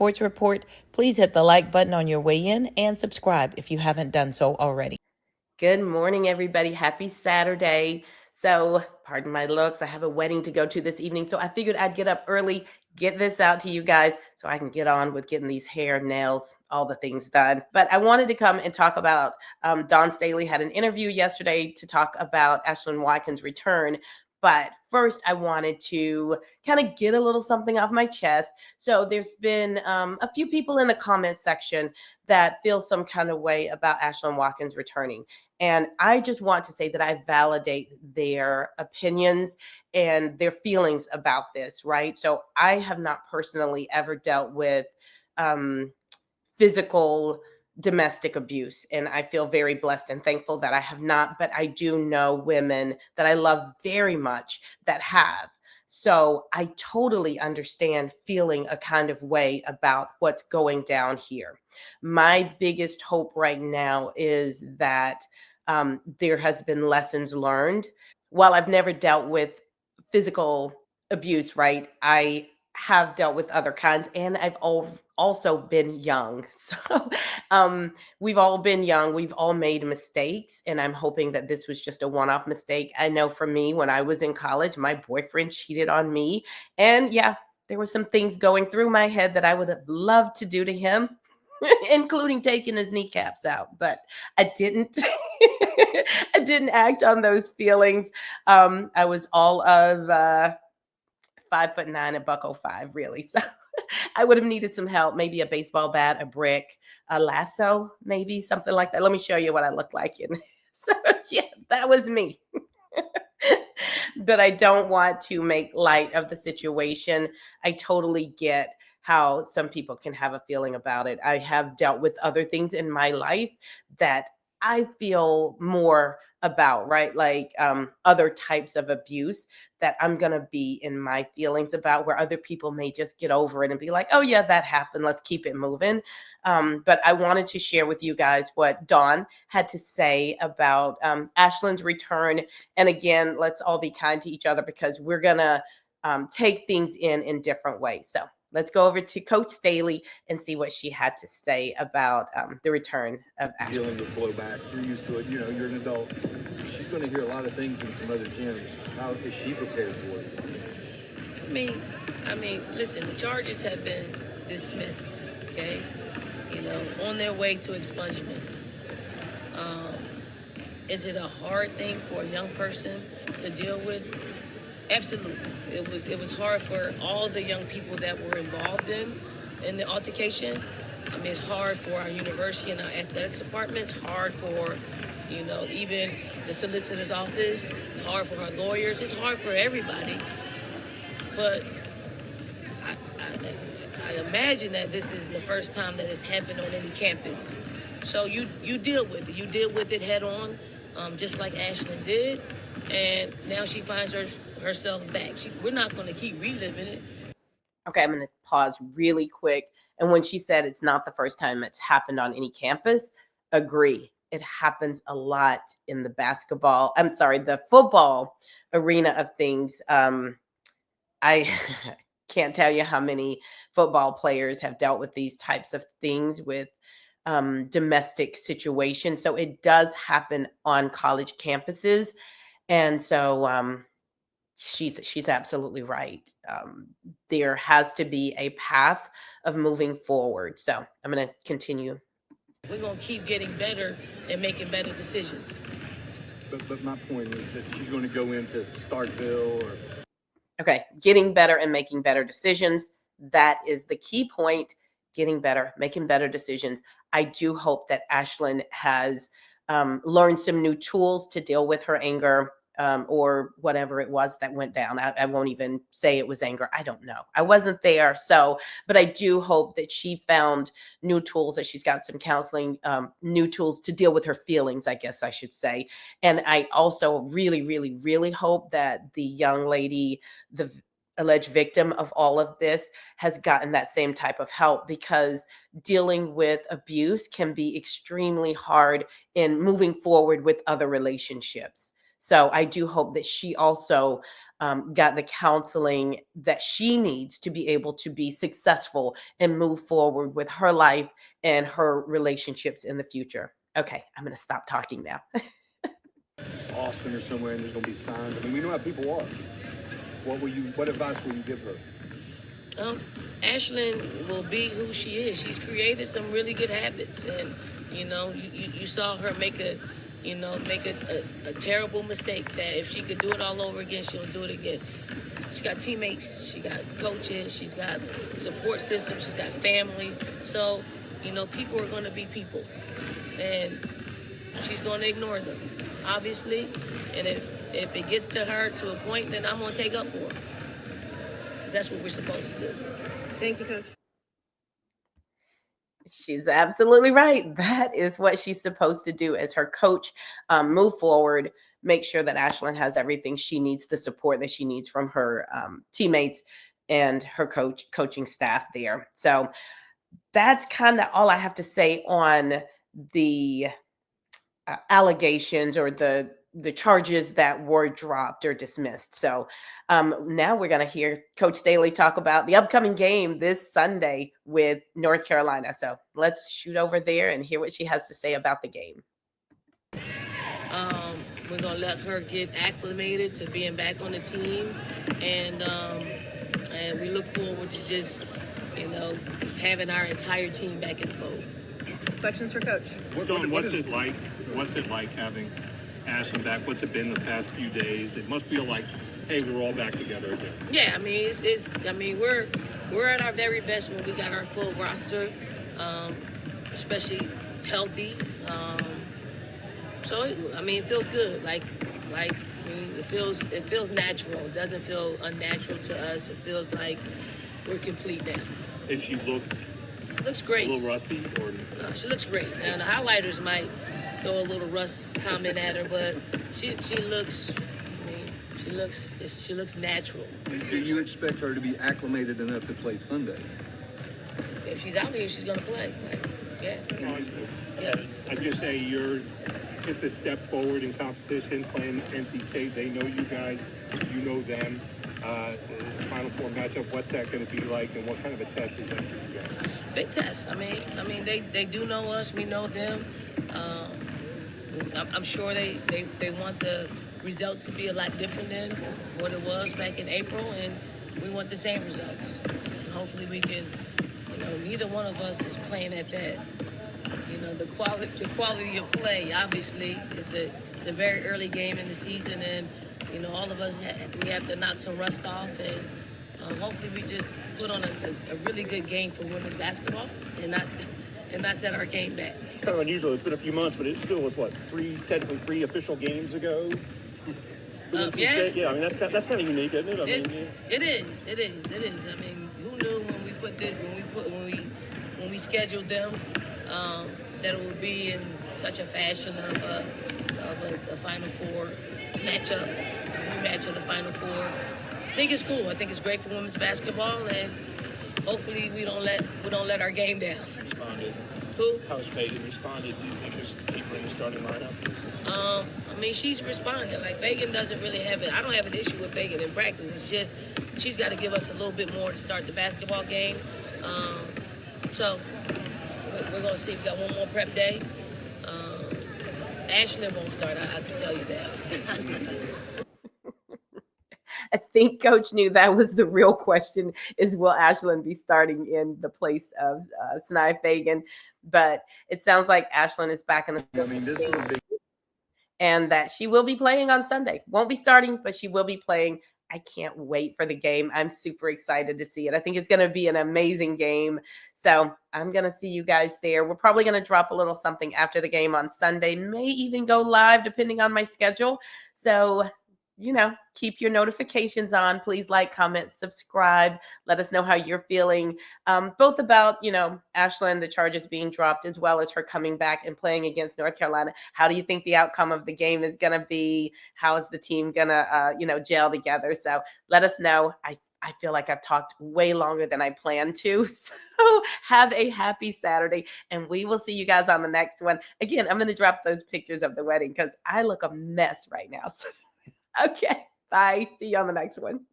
Sports Report, please hit the like button on your way in and subscribe if you haven't done so already. Good morning, everybody. Happy Saturday. So, pardon my looks. I have a wedding to go to this evening. So, I figured I'd get up early, get this out to you guys so I can get on with getting these hair, nails, all the things done. But I wanted to come and talk about Don Staley had an interview yesterday to talk about Ashlyn Watkins' return. But first, I wanted to kind of get a little something off my chest. So, there's been a few people in the comments section that feel some kind of way about Ashlyn Watkins returning. And I just want to say that I validate their opinions and their feelings about this, right? So I have not personally ever dealt with um, physical domestic abuse. And I feel very blessed and thankful that I have not, but I do know women that I love very much that have. So I totally understand feeling a kind of way about what's going down here. My biggest hope right now is that there has been lessons learned. While I've never dealt with physical abuse, right? I have dealt with other kinds, and also been young. So we've all been young. We've all made mistakes, and I'm hoping that this was just a one-off mistake. I know for me, when I was in college, my boyfriend cheated on me, and yeah, there were some things going through my head that I would have loved to do to him, including taking his kneecaps out, but I didn't. I didn't act on those feelings. I was all of 5'9", and $105, really. So I would have needed some help, maybe a baseball bat, a brick, a lasso, maybe something like that. Let me show you what I look like. So yeah, that was me. But I don't want to make light of the situation. I totally get how some people can have a feeling about it. I have dealt with other things in my life that I feel more about, right? Like other types of abuse that I'm going to be in my feelings about, where other people may just get over it and be like, oh, yeah, that happened. Let's keep it moving. But I wanted to share with you guys what Dawn had to say about Ashlyn's return. And again, let's all be kind to each other because we're going to take things in different ways. So let's go over to Coach Staley and see what she had to say about the return of Ashlyn. Dealing with blowback, you're used to it. You know, you're an adult. She's going to hear a lot of things in some other gyms. How is she prepared for it? I mean, listen, the charges have been dismissed, okay? You know, on their way to expungement. Is it a hard thing for a young person to deal with? Absolutely. It was hard for all the young people that were involved in the altercation. I mean, it's hard for our university and our athletics department. It's hard for, you know, even the solicitor's office. It's hard for our lawyers. It's hard for everybody. But I imagine that this is the first time that it's happened on any campus. So you deal with it. You deal with it head on, just like Ashlyn did. And now she finds herself back. We're not going to keep reliving it. Okay, I'm going to pause really quick. And when she said it's not the first time it's happened on any campus, agree. It happens a lot in the football arena of things. I can't tell you how many football players have dealt with these types of things with domestic situations. So it does happen on college campuses. And so she's absolutely right. There has to be a path of moving forward. So I'm going to continue. We're going to keep getting better and making better decisions. But my point is that she's going to go into Starkville or... Okay, getting better and making better decisions. That is the key point. Getting better, making better decisions. I do hope that Ashlyn has learned some new tools to deal with her anger, or whatever it was that went down. I won't even say it was anger. I don't know. I wasn't there. But I do hope that she found new tools, that she's got some counseling, new tools to deal with her feelings, I guess I should say. And I also really, really, really hope that the young lady, the alleged victim of all of this, has gotten that same type of help, because dealing with abuse can be extremely hard in moving forward with other relationships. So I do hope that she also got the counseling that she needs to be able to be successful and move forward with her life and her relationships in the future. Okay, I'm going to stop talking now. Austin or somewhere, and there's going to be signs. I mean, we know how people are. What advice will you give her? Ashlyn will be who she is. She's created some really good habits, and you saw her make a terrible mistake that if she could do it all over again, she'll do it again. She got teammates, she got coaches, she's got support system, she's got family. So, people are going to be people, and she's going to ignore them, obviously. And if it gets to her to a point, then I'm going to take up for her, because that's what we're supposed to do. Thank you, Coach. She's absolutely right. That is what she's supposed to do as her coach. Move forward, make sure that Ashlyn has everything she needs, the support that she needs from her teammates and her coaching staff there. So that's kind of all I have to say on the allegations or the charges that were dropped or dismissed. So now we're going to hear Coach Staley talk about the upcoming game this Sunday with North Carolina. So let's shoot over there and hear what she has to say about the game. We're going to let her get acclimated to being back on the team. And we look forward to just, having our entire team back in the fold. Questions for Coach? What's it like? What's it like having Ashlyn back? What's it been the past few days? It must feel like, hey, we're all back together again. Yeah, we're at our very best when we got our full roster, especially healthy. So it feels good. It feels natural. It doesn't feel unnatural to us. It feels like we're complete now. Did she looks great. A little rusty, or no, she looks great. Now the highlighters might throw a little rust comment at her, but she looks natural. Do you expect her to be acclimated enough to play Sunday? If she's out here, she's gonna play. Yeah. Yes. I was gonna say it's a step forward in competition playing NC State. They know you guys, you know them. The Final Four matchup, what's that going to be like, and what kind of a test is that for you guys? Big test. They do know us. We know them. I'm sure they want the result to be a lot different than what it was back in April, and we want the same results. And hopefully we can. Neither one of us is playing at that. The quality of play. Obviously, it's a very early game in the season, and all of us we have to knock some rust off, and hopefully we just put on a really good game for women's basketball, and not set our game back. It's kind of unusual. It's been a few months, but it still was technically three official games ago. Yeah. Yeah. That's kind of unique, isn't it? It is. Who knew when we scheduled them that it would be in such a fashion of a Final Four matchup, rematch of the Final Four. I think it's cool. I think it's great for women's basketball, and hopefully we don't let our game down. Responded. Who? How's Fagan responded? Do you think there's people in the starting lineup? She's responded. Fagan doesn't really have it. I don't have an issue with Fagan in practice. It's just she's got to give us a little bit more to start the basketball game. So we're going to see. We got one more prep day. Ashlyn won't start. I can tell you that. I think Coach knew that was the real question: is will Ashlyn be starting in the place of Sanaya Fagan? But it sounds like Ashlyn is back in the. This is a big. And that she will be playing on Sunday. Won't be starting, but she will be playing. I can't wait for the game. I'm super excited to see it. I think it's going to be an amazing game. So I'm going to see you guys there. We're probably going to drop a little something after the game on Sunday, may even go live depending on my schedule. So, keep your notifications on. Please like, comment, subscribe. Let us know how you're feeling, both about, Ashlyn, the charges being dropped, as well as her coming back and playing against North Carolina. How do you think the outcome of the game is going to be? How is the team going to, gel together? So let us know. I feel like I've talked way longer than I planned to. So have a happy Saturday, and we will see you guys on the next one. Again, I'm going to drop those pictures of the wedding because I look a mess right now. So, okay. Bye. See you on the next one.